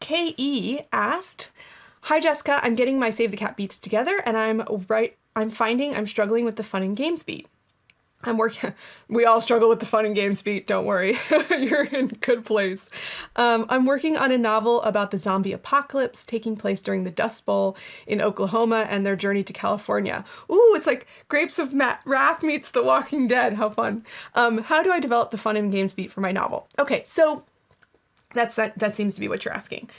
SKE asked, "Hi Jessica, I'm getting my Save the Cat beats together and I'm finding I'm struggling with the fun and games beat. We all struggle with the fun and games beat, don't worry. You're in a good place. I'm working on a novel about the zombie apocalypse taking place during the Dust Bowl in Oklahoma and their journey to California." Ooh, it's like Grapes of Wrath meets The Walking Dead. How fun. How do I develop the fun and games beat for my novel? Okay, so that seems to be what you're asking.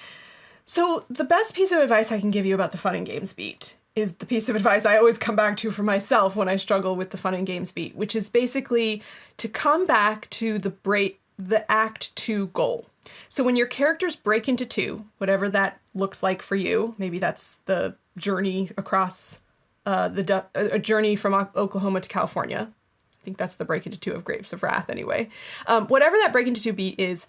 So the best piece of advice I can give you about the fun and games beat is the piece of advice I always come back to for myself when I struggle with the fun and games beat, which is basically to come back to the Act 2 goal. So when your characters break into two, whatever that looks like for you, maybe that's the journey across a journey from Oklahoma to California. I think that's the break into two of Grapes of Wrath anyway. Whatever that break into two beat is,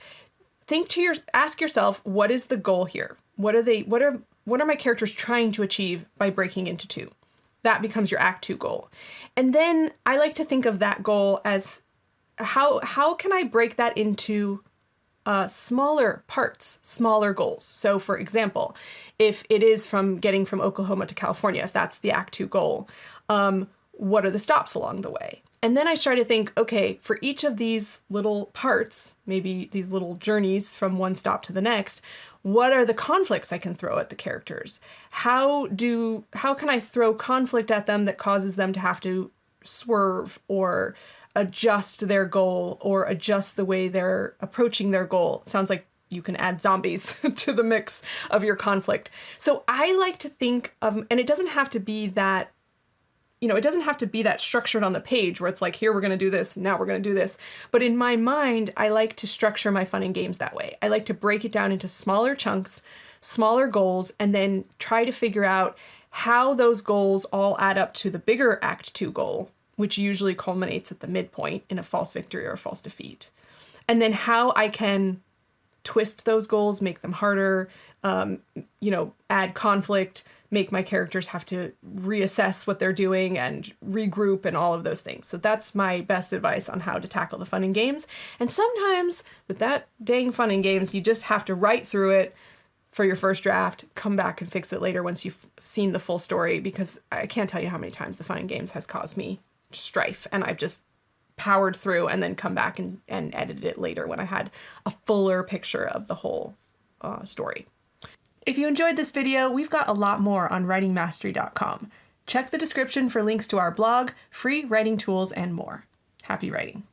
ask yourself, what is the goal here? What are my characters trying to achieve by breaking into two? That becomes your Act 2 goal. And then I like to think of that goal as how can I break that into smaller parts, smaller goals. So for example, if it is getting from Oklahoma to California, if that's the Act 2 goal, what are the stops along the way? And then I try to think, okay, for each of these little parts, maybe these little journeys from one stop to the next, what are the conflicts I can throw at the characters? How can I throw conflict at them that causes them to have to swerve or adjust their goal or adjust the way they're approaching their goal? It sounds like you can add zombies to the mix of your conflict. So I like to think of, and it doesn't have to be that, it doesn't have to be that structured on the page where it's like, here, we're going to do this, now we're going to do this. But in my mind, I like to structure my fun and games that way. I like to break it down into smaller chunks, smaller goals, and then try to figure out how those goals all add up to the bigger Act 2 goal, which usually culminates at the midpoint in a false victory or a false defeat. And then how I can twist those goals, make them harder, add conflict, make my characters have to reassess what they're doing and regroup and all of those things. So that's my best advice on how to tackle the fun and games. And sometimes with that dang fun and games, you just have to write through it for your first draft, come back and fix it later once you've seen the full story, because I can't tell you how many times the fun and games has caused me strife, and I've just powered through and then come back and edited it later when I had a fuller picture of the whole story. If you enjoyed this video, we've got a lot more on writingmastery.com. Check the description for links to our blog, free writing tools, and more. Happy writing.